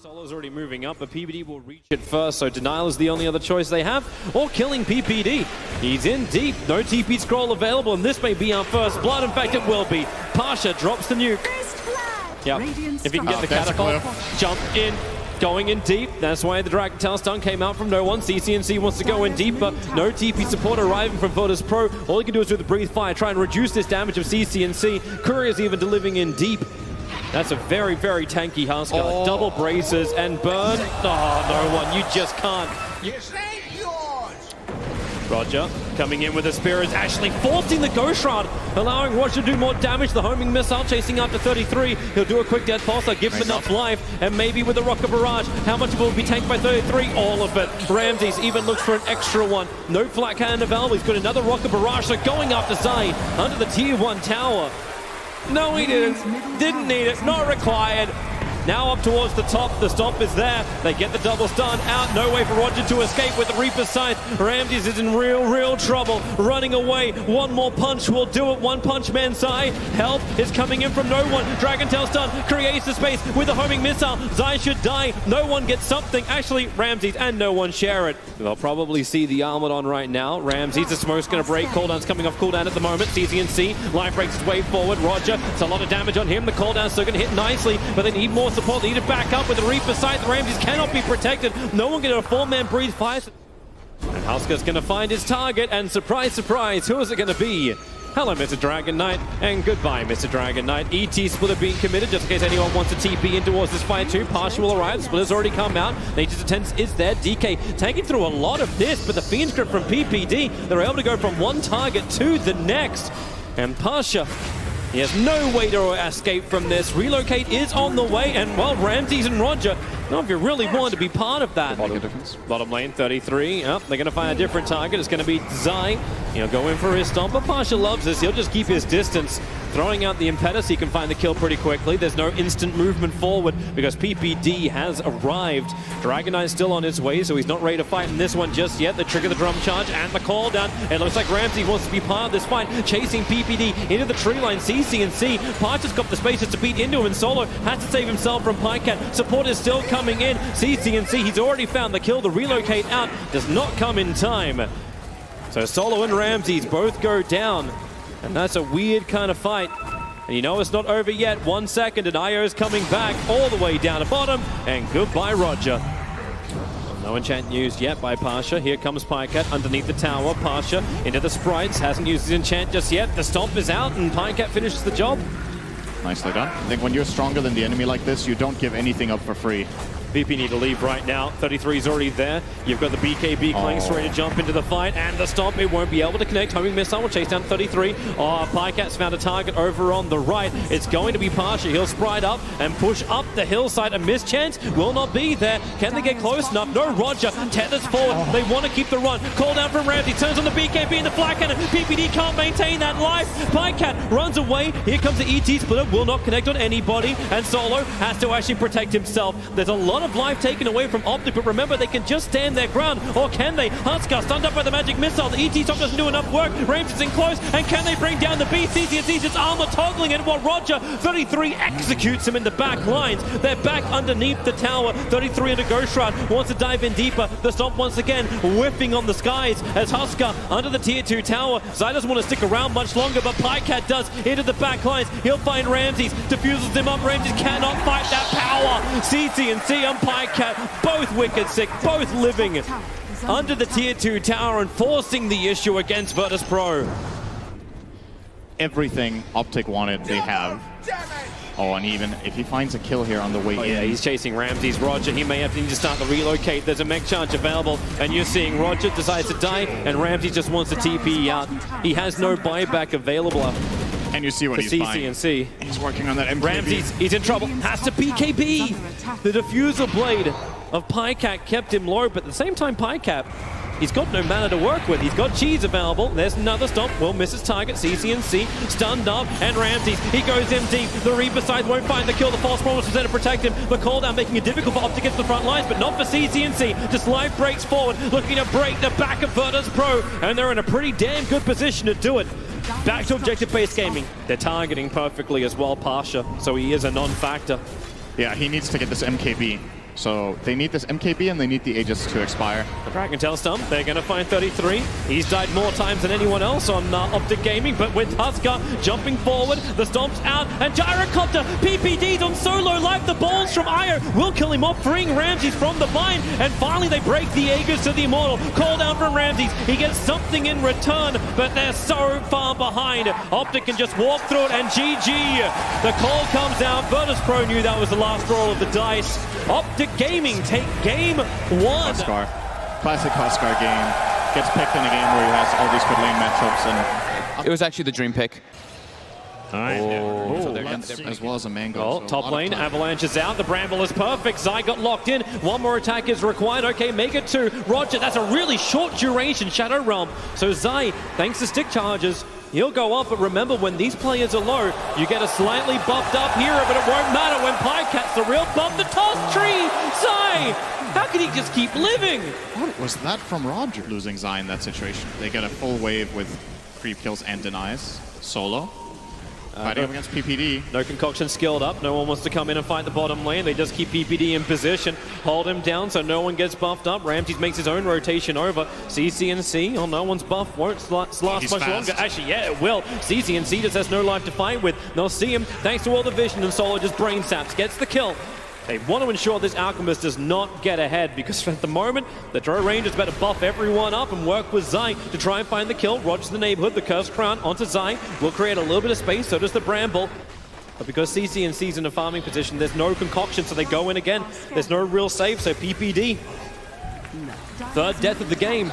Solo's already moving up, but PPD will reach it first, so Denial is the only other choice they have, or killing PPD. He's in deep, no TP scroll available, and this may be our first blood. In fact, it will be. Pasha drops the nuke. Yep. If he can get the catapult, jump in, going in deep. That's why the Dragon Tail stun came out from no one. CCNC wants to go in deep, but no TP support arriving from Virtus Pro. All he can do is do the breathe fire, try and reduce this damage of CCNC. Courier's even delivering in deep. That's a very, very tanky Husker. Oh. Double braces and burn. Oh, no one. You just can't. Roger coming in with a spear is actually forcing the Ghost Shroud, allowing Roger to do more damage. The homing missile chasing after 33. He'll do a quick death pulse. I'll give him enough life, and maybe with a Rocket Barrage. How much will be tanked by 33? All of it. Ramses even looks for an extra one. No flat cannon available. He's got another Rocket Barrage, so going after Zai under the tier 1 tower. No, he didn't. Didn't need it. Not required. Now up towards the top. The stomp is there. They get the double stun out. No way for Roger to escape with the Reaper's Scythe. Ramses is in real trouble. Running away. One more punch will do it. One punch man Zai. Help is coming in from no one. Dragon Tail stun creates the space with a homing missile. Zai should die. No one gets something. Actually, Ramses and no one share it. They'll probably see the armor on right now. Ramses, the smoke's going to break. Cooldown's coming off cooldown at the moment. CCNC. Life breaks its way forward. Roger, it's a lot of damage on him. The cooldown's still going to hit nicely, but they need more support. They need to back up with the Reaper Scythe. Ramses cannot be protected. No one can get a 4-man breathe fire. And Husker's going to find his target, and surprise, surprise, who is it going to be? Hello, Mr. Dragon Knight, and goodbye, Mr. Dragon Knight. ET Splitter being committed, just in case anyone wants to TP in towards this fight too. Partial will arrive, Splitter's already come out. Nature's Attendance is there. DK taking through a lot of this, but the Fiend's Grip from PPD, they're able to go from one target to the next. And Pasha, he has no way to escape from this. Relocate is on the way, and well, Ramses and Roger, not if you really want to be part of that. Bottom lane, 33. Oh, they're going to find a different target. It's going to be Zai. He'll go in for his stomp, but Pasha loves this. He'll just keep his distance. Throwing out the impetus, he can find the kill pretty quickly. There's no instant movement forward because PPD has arrived. Dragon Knight still on his way, so he's not ready to fight in this one just yet. They trigger the drum charge and the call down. It looks like Ramsey wants to be part of this fight, chasing PPD into the tree line. CCNC, Parcher's got the spaces to beat into him, and Solo has to save himself from Pycat. Support is still coming in. CCNC, he's already found the kill. The relocate out does not come in time. So Solo and Ramses both go down. And that's a weird kind of fight. And you know it's not over yet. 1 second and IO's coming back all the way down to bottom. And goodbye, Roger. No enchant used yet by Pasha. Here comes Pycat underneath the tower. Pasha into the sprites. Hasn't used his enchant just yet. The stomp is out and Pycat finishes the job. Nicely done. I think when you're stronger than the enemy like this, you don't give anything up for free. VP need to leave right now. 33 is already there. You've got the BKB Clanks ready to jump into the fight, and the stomp, it won't be able to connect. Homing missile will chase down 33. Oh, Pycat's found a target over on the right. It's going to be Pasha. He'll sprite up and push up the hillside. A mischance will not be there. Can they get close enough? No, Roger tethers forward. They want to keep the run. Call down from Ramsey. Turns on the BKB and the flat cannon. PPD can't maintain that life. Pycat runs away. Here comes the ET Splitter. Will not connect on anybody, and Solo has to actually protect himself. There's a lot of life taken away from Optic, but remember, they can just stand their ground, or can they? Husker stunned up by the magic missile. The ET top doesn't do enough work. Ramses is in close, and can they bring down the beast? CCNC's its armor toggling it while Roger, 33, executes him in the back lines. They're back underneath the tower. 33 into Ghost Shroud, wants to dive in deeper. The stomp once again, whiffing on the skies as Husker under the tier 2 tower. Zai doesn't want to stick around much longer, but Pycat does into the back lines. He'll find Ramses, diffuses him up. Ramses cannot fight that power. CCNC and Pycat, both wicked sick, both living under the tier 2 tower and forcing the issue against Virtus Pro. Everything Optic wanted, they have. Oh, and even if he finds a kill here on the way in. Yeah, he's chasing Ramses. Roger, he may have to need to start the relocate. There's a mech charge available, and you're seeing Roger decides to die, and Ramses just wants to TP out. He has no buyback available. And you see what he's buying. CCNC. He's working on that MKB. Ramses, he's in trouble. Has to BKB. The diffuser blade of Pycat kept him low, but at the same time, Pycat, he's got no mana to work with. He's got cheese available. There's another stomp. Will miss his target. CCNC stunned up, and Ramses, he goes in deep. The Reaper Scythe won't find the kill. The false promise was there to protect him. The call down making it difficult for Optic to get to the front lines, but not for CCNC. Just life breaks forward, looking to break the back of Virtus Pro, and they're in a pretty damn good position to do it. Back to objective-based gaming. They're targeting perfectly as well, Pasha, so he is a non-factor. Yeah, he needs to get this MKB So they need this MKB and they need the Aegis to expire. The Dragon Tail stump, they're going to find 33. He's died more times than anyone else on Optic Gaming, but with Husker jumping forward, the stomp's out, and Gyrocopter, PPD's on solo life. The balls from Io will kill him off, freeing Ramses from the bind, and finally they break the Aegis to the Immortal. Call down from Ramses, he gets something in return, but they're so far behind. Optic can just walk through it, and GG. The call comes out. Virtus Pro knew that was the last roll of the dice. Optic Gaming take game one. Huskar. Classic Huskar game. Gets picked in a game where he has all these good lane matchups. And it was actually the dream pick. All right. So as well as a Mango. Oh, so top lane, Avalanche is out. The Bramble is perfect. Zai got locked in. One more attack is required. Okay, make it to Roger. That's a really short duration Shadow Realm. So Zai, thanks to stick charges, he'll go up, but remember, when these players are low, you get a slightly buffed up hero, but it won't matter when Pycat's the real buff. The toss tree! Zai! How can he just keep living? What was that from Roger? Losing Zai in that situation. They get a full wave with creep kills and denies. Solo. Fighting up against PPD. No concoction skilled up. No one wants to come in and fight the bottom lane. They just keep PPD in position, hold him down so no one gets buffed up. Ramses makes his own rotation over. CCNC, oh, no one's buff. Won't last much longer. Actually, yeah, it will. CCNC just has no life to fight with. They'll see him thanks to all the vision, and Solo just brain saps. Gets the kill. They want to ensure this Alchemist does not get ahead, because at the moment, the Drow Rangers better buff everyone up and work with Zai to try and find the kill. Roger's the neighborhood, the Cursed Crown onto Zai will create a little bit of space, so does the Bramble. But because CCNC's in a farming position, there's no concoction, so they go in again. There's no real save, so PPD. Third death of the game.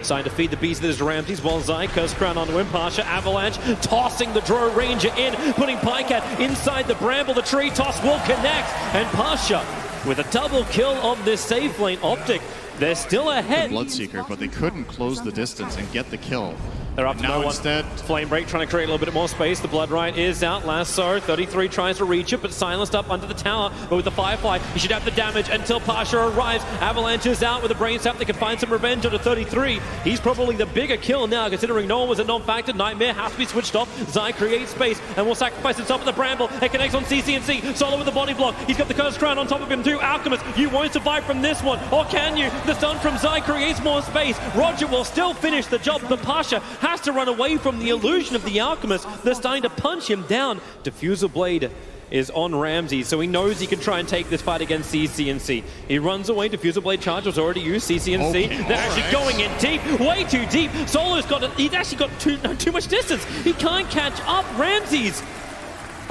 Trying to feed the beast that is Ramses, while Zai, Cursed Crown onto him. Pasha, Avalanche, tossing the Drow Ranger in, putting Pycat inside the Bramble. The tree toss will connect, and Pasha with a double kill on this safe lane. Optic, they're still ahead. Bloodseeker, but they couldn't close the distance and get the kill. They're up to no one. Instead, Flame Break trying to create a little bit more space. The Blood Right is out. Lasso, 33 tries to reach it, but silenced up under the tower. But with the Firefly, he should have the damage until Pasha arrives. Avalanche is out with a Brain Sap. They can find some revenge onto 33. He's probably the bigger kill now, considering no one was a non-factor. Nightmare has to be switched off. Zai creates space and will sacrifice himself at the Bramble. It connects on CCNC. Solo with the body block. He's got the Cursed Crown on top of him too. Alchemist, you won't survive from this one. Or can you? The stun from Zai creates more space. Roger will still finish the job, but Pasha has to run away from the illusion of the Alchemist. They're starting to punch him down. Diffusal Blade is on Ramses, so he knows he can try and take this fight against CCNC. He runs away. Diffusal Blade charge was already used. CCNC, okay, they're actually going in deep, way too deep. Solo's got he's actually got too much distance. He can't catch up Ramses.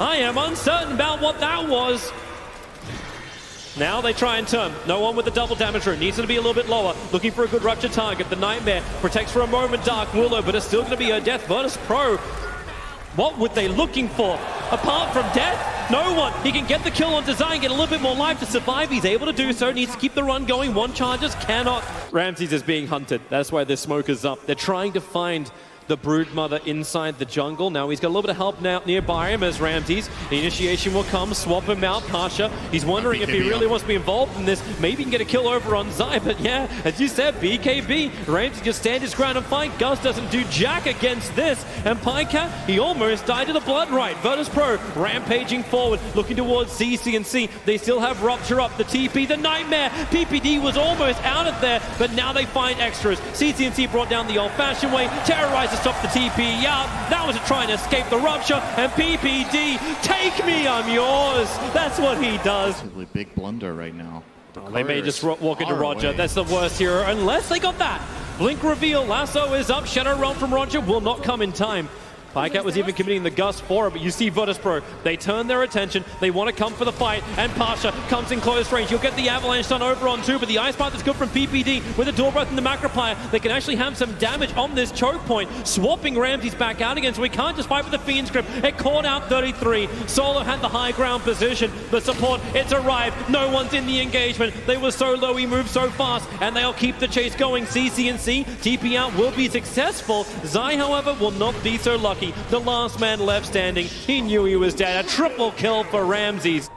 I am uncertain about what that was. Now they try and turn. No one with the double damage rune. Needs to be a little bit lower. Looking for a good rupture target. The Nightmare protects for a moment Dark Willow, but it's still going to be a death. Virtus Pro. What were they looking for? Apart from death? No one. He can get the kill on Design, get a little bit more life to survive. He's able to do so. Needs to keep the run going. One charges, cannot. Ramses is being hunted. That's why the smoke is up. They're trying to find the Broodmother inside the jungle. Now he's got a little bit of help now nearby him as Ramses. The initiation will come, swap him out. Pasha, he's wondering if he really wants to be involved in this. Maybe he can get a kill over on Zai, but yeah, as you said, BKB. Ramses just stand his ground and fight. Gus doesn't do jack against this. And Pycat, he almost died to the Blood Right. Virtus Pro rampaging forward, looking towards CCNC. They still have Rupture up, the TP, the Nightmare. PPD was almost out of there, but now they find extras. CCNC brought down the old-fashioned way, terrorized to stop the TP out. That was trying to escape the Rupture, and PPD, take me, I'm yours. That's what he does. Really big blunder right now. They may just walk into Roger. That's the worst hero, unless they got that. Blink reveal, Lasso is up, Shadow Realm from Roger will not come in time. Pycat was even committing the Gust for it, but you see Virtus Pro. They turn their attention. They want to come for the fight, and Pasha comes in close range. You'll get the Avalanche done over on two, but the Ice Path is good from PPD. With the Door Breath and the Macropire, they can actually have some damage on this choke point, swapping Ramses back out again, so we can't just fight with the Fiend's Grip. It caught out 33. Solo had the high ground position. The support, it's arrived. No one's in the engagement. They were so low, he moved so fast, and they'll keep the chase going. CCNC, TP out will be successful. Zai, however, will not be so lucky. The last man left standing. He knew he was dead. A triple kill for Ramses.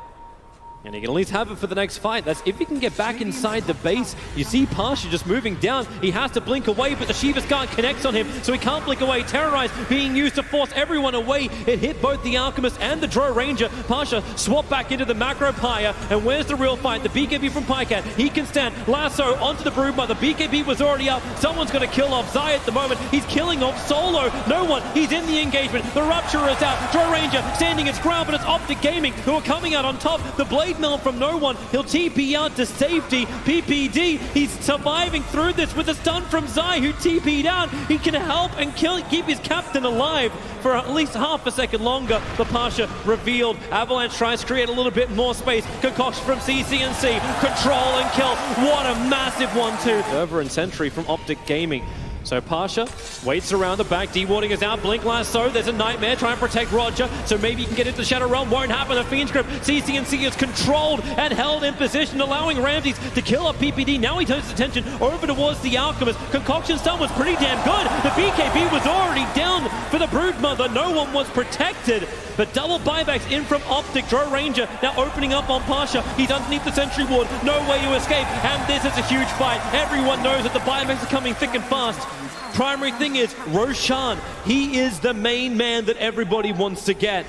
And he can at least have it for the next fight. That's if he can get back inside the base. You see Pasha just moving down. He has to blink away, but the Shiva's Guard connects on him, so he can't blink away. Terrorize being used to force everyone away. It hit both the Alchemist and the Drow Ranger. Pasha swapped back into the Macro Pyre, and where's the real fight? The BKB from Pycat. He can stand. Lasso onto the Broodmother. BKB was already up. Someone's going to kill off Zai at the moment. He's killing off Solo. No one. He's in the engagement. The Rupture is out. Drow Ranger standing its ground, but it's Optic Gaming who are coming out on top. The Blade Mail from no one. He'll TP out to safety. PPD, he's surviving through this with a stun from Zai, who TP'd out. He can help and keep his captain alive for at least half a second longer. The Pasha revealed. Avalanche tries to create a little bit more space. Concoction from CCNC. Control and kill. What a massive 1-2. Over and Sentry from Optic Gaming. So Pasha waits around the back, dewarding is out, Blink Lasso, there's a Nightmare, try and protect Roger, so maybe he can get into the Shadow Realm, won't happen, the Fiend's Grip, CCNC is controlled and held in position, allowing Ramses to kill up PPD. Now he turns his attention over towards the Alchemist. Concoction stun was pretty damn good. The BKB was already down for the Broodmother, no one was protected, but double buybacks in from Optic. Drow Ranger now opening up on Pasha, he's underneath the Sentry Ward, no way to escape, and this is a huge fight. Everyone knows that the buybacks are coming thick and fast. Primary thing is Roshan. He is the main man that everybody wants to get.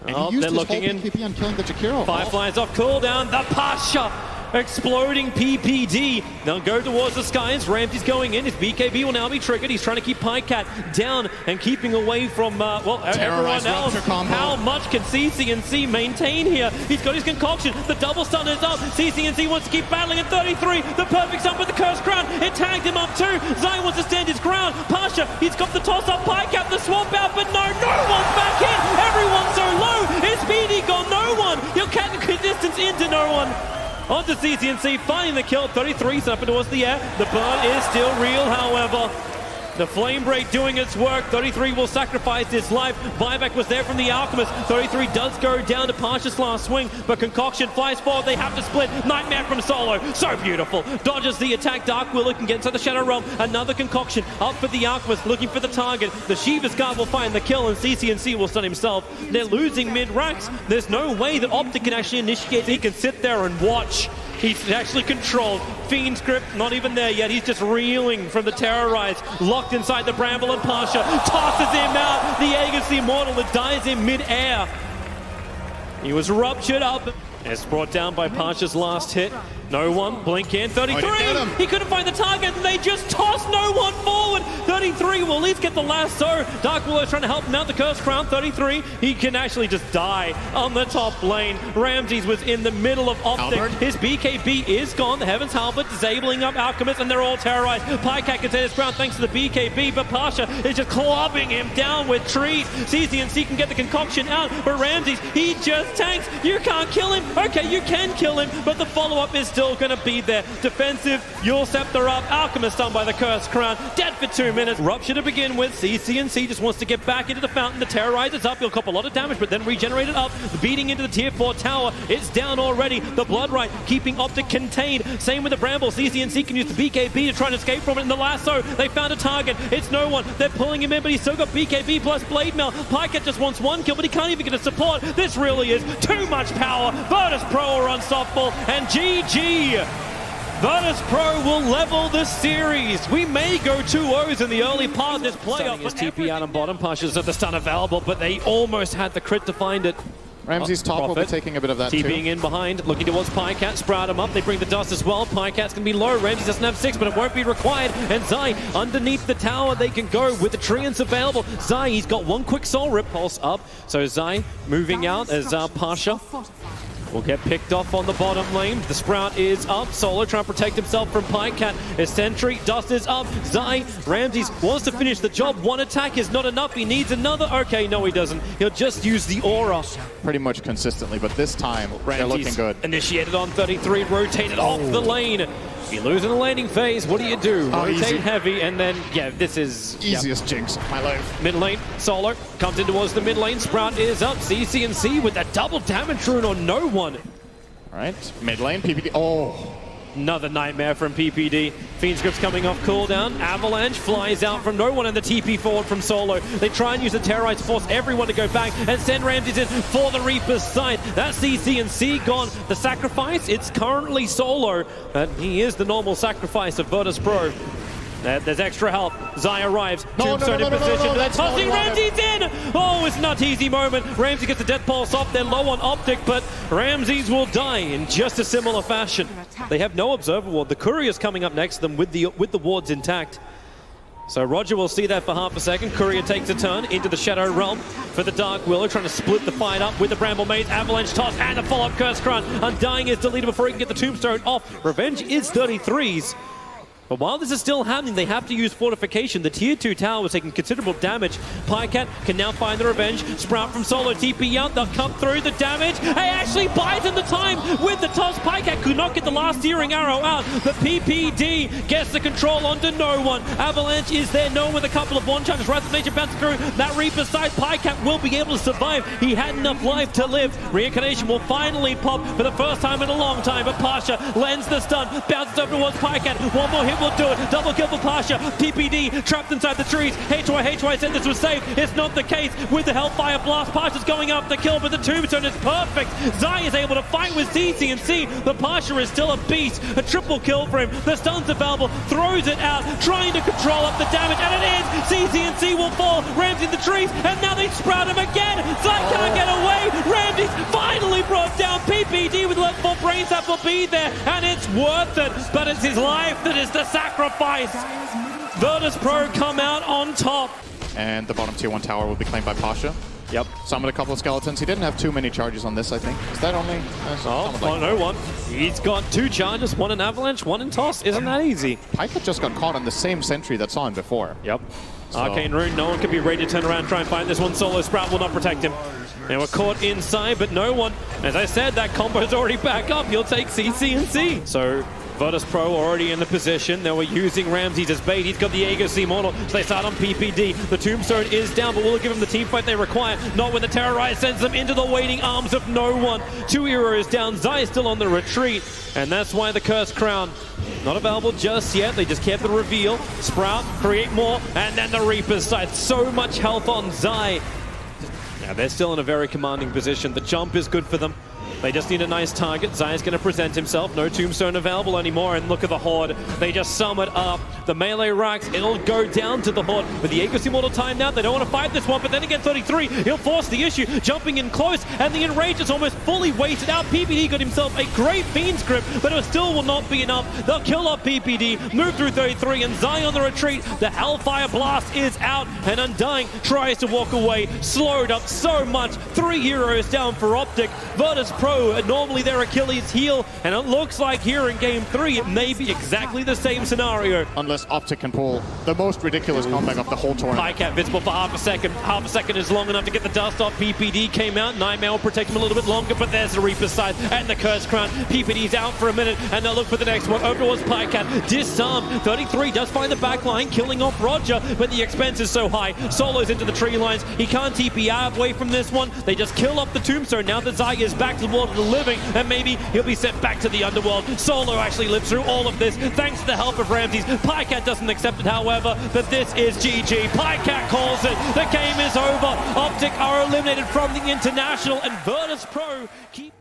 And he used his whole PPD on killing the Jakiro. Fireflies off cooldown. The Pasha exploding PPD. They'll go towards the skies. Ramsey's going in. His BKB will now be triggered. He's trying to keep Pycat down and keeping away from, well, everyone else. How much can CCNC maintain here? He's got his concoction. The double stun is up. CCNC wants to keep battling at 33. The perfect stun with the Cursed Crown. It tagged him up too. Zai wants to stand his ground. Pasha, he's got the toss up. Pycat, the swamp out, but no one's back in. Everyone's so low. His speedy got no one. He'll cat distance into no one. Onto CCNC, finding the kill. 33's up and towards the air. The burn is still real, however. The Flame Break doing its work. 33 will sacrifice his life. Buyback was there from the Alchemist. 33 does go down to Pasha's last swing, but Concoction flies forward. They have to split. Nightmare from Solo. So beautiful. Dodges the attack. Dark Willow can get inside the Shadow Realm. Another Concoction up for the Alchemist, looking for the target. The Shiva's Guard will find the kill, and CCNC will stun himself. They're losing mid-racks. There's no way that Optic can actually initiate. He can sit there and watch. He's actually controlled. Fiend's Grip, not even there yet. He's just reeling from the Terrorize. Locked inside the Bramble, and Pasha tosses him out. The Aegis the Immortal that dies in mid-air. He was ruptured up. It's brought down by Pasha's last hit. No one. Blink in. 33! He couldn't find the target, and they just tossed no one forward. 33 will at least get the lasso. Dark Willow's trying to help him out. The Cursed Crown. 33. He can actually just die on the top lane. Ramses was in the middle of Optic. His BKB is gone. The Heaven's Halberd disabling up Alchemist, and they're all terrorized. Pycat can set his ground thanks to the BKB, but Pasha is just clubbing him down with trees. CCNC can get the concoction out, but Ramses, he just tanks. You can't kill him. Okay, you can kill him, but the follow-up is still going to be there. Defensive, Yule Scepter up, Alchemist done by the Cursed Crown, dead for 2 minutes. Rupture to begin with. CCNC just wants to get back into the fountain. The Terrorizer's up, he'll cop a lot of damage, but then regenerate it up. Beating into the tier 4 tower, it's down already. The Blood Right keeping Optic contained. Same with the Bramble. CCNC can use the BKB to try and escape from it. In the lasso, they found a target. It's no one. They're pulling him in, but he's still got BKB plus Blade Mail. Pycat just wants one kill, but he can't even get a support. This really is too much power. Virtus Pro are unstoppable, and GG. Virtus Pro will level the series. We may go 2-0s in the early part of this playoff. His TP out on bottom. Pasha's at the stun available, but they almost had the crit to find it. Ramsey's top will be taking a bit of that TPing in behind, looking towards Pycat, sprout him up, they bring the dust as well. Pycat's gonna be low, Ramsey doesn't have 6, but it won't be required. And Zai, underneath the tower, they can go with the treants available. Zai, he's got one quick soul rip pulse up. So Zai moving out as Pasha will get picked off on the bottom lane. The Sprout is up. Solo trying to protect himself from Pycat. His Sentry, Dust is up. Zai, Ramses wants to finish the job. One attack is not enough. He needs another. Okay, no he doesn't. He'll just use the aura. Pretty much consistently, but this time they're looking good. Initiated on 33, rotated off the lane. You lose in the laning phase, what do? Rotate heavy, and then, yeah, this is... Easiest jinx of my life. Mid lane, Solo comes in towards the mid lane. Sprout is up. CCNC with that double damage rune on no one. All right, mid lane, PPD. Oh, Another nightmare from PPD. Fiend Script's coming off cooldown. Avalanche flies out from no one and the TP forward from Solo. They try and use the Terrorites to force everyone to go back and send Ramses in for the Reaper's side. That's CC and C gone. The sacrifice, it's currently Solo, but he is the normal sacrifice of Virtus Pro. There's extra help. Zai arrives. Tombstone in position. They're tossing Ramses in! Oh, it's not easy moment. Ramses gets the death pulse off. They're low on Optic, but Ramses will die in just a similar fashion. They have no Observer Ward. The Courier's coming up next to them with the wards intact. So Roger will see that for half a second. Courier takes a turn into the Shadow Realm for the Dark Willow, trying to split the fight up with the Bramble Maze, Avalanche toss, and a follow-up Curse Crown. Undying is deleted before he can get the Tombstone off. Revenge is 33s. But while this is still happening, they have to use Fortification. The Tier 2 tower was taking considerable damage. Pycat can now find the Revenge. Sprout from Solo, TP out, they'll come through the damage. Hey, actually buys in the time with the toss. Pycat could not get the last Searing Arrow out. The PPD gets the control onto no one. Avalanche is there, no one with a couple of one charges. Wrath of Nature bounces through. That Reaper's side, Pycat will be able to survive. He had enough life to live. Reincarnation will finally pop for the first time in a long time. But Pasha lends the stun, bounces up towards Pycat. One more hit will do it. Double kill for Pasha. PPD trapped inside the trees. HY said this was safe. It's not the case with the Hellfire Blast. Pasha's going up the kill, but the Tombstone is perfect. Zai is able to fight with CC&C. The Pasha is still a beast. A triple kill for him. The stun's available. Throws it out, trying to control up the damage, and it is. CC&C will fall. Ramsey in the trees, and now they sprout him again. Zai can't get away. Ramsey's finally brought down. PPD with let 4 brain sap will be there, and it's worth it. But it's his life that is the sacrifice. Virtus Pro come out on top. And the bottom tier 1 tower will be claimed by Pasha. Yep. Summoned a couple of skeletons. He didn't have too many charges on this, I think. Is that only? No one. He's got 2 charges, 1 in Avalanche, 1 in Toss. Isn't that easy? Pycat just got caught on the same sentry that saw him before. Yep. So. Arcane Rune, no one can be ready to turn around and try and find this one. Solo Sprout will not protect him. They were caught inside, but no one. As I said, that combo's already back up. He'll take CC&C. So Virtus Pro already in the position. They were using Ramses as bait. He's got the Aegis Immortal, so they start on PPD. The Tombstone is down, but will give him the team fight they require. Not when the Terrorize sends them into the waiting arms of no one. 2 heroes down. Zai is still on the retreat, and that's why the Curse Crown not available just yet. They just kept the reveal. Sprout, create more, and then the Reaper's side. So much health on Zai. Now they're still in a very commanding position. The jump is good for them. They just need a nice target. Zai's going to present himself. No Tombstone available anymore. And look at the Horde. They just sum it up. The melee racks, it'll go down to the Horde. With the Aegis Immortal timed out, they don't want to fight this one. But then again, 33, he'll force the issue. Jumping in close, and the Enrage is almost fully weighted out. PPD got himself a great Fiend Script, but it still will not be enough. They'll kill off PPD, move through 33, and Zai on the retreat. The Hellfire Blast is out, and Undying tries to walk away. Slowed up so much. 3 heroes down for Optic. Virtus Pro, normally their Achilles heel, and it looks like here in Game 3, it may be exactly the same scenario. Unless Optic can pull the most ridiculous comeback of the whole tournament. Pycat visible for half a second. Half a second is long enough to get the dust off. PPD came out. Nightmare will protect him a little bit longer, but there's the Reaper's side and the Curse Crown. PPD's out for a minute, and they'll look for the next one. Over towards Pycat. Disarm. 33 does find the back line, killing off Roger, but the expense is so high. Solo's into the tree lines. He can't TP out away from this one. They just kill off the Tombstone. Now that Zai is back to the world of the living, and maybe he'll be sent back to the underworld. Solo actually lives through all of this thanks to the help of Ramses. Pycat doesn't accept it, however, but this is GG. Pycat calls it. The game is over. Optic are eliminated from the International, and Virtus Pro keep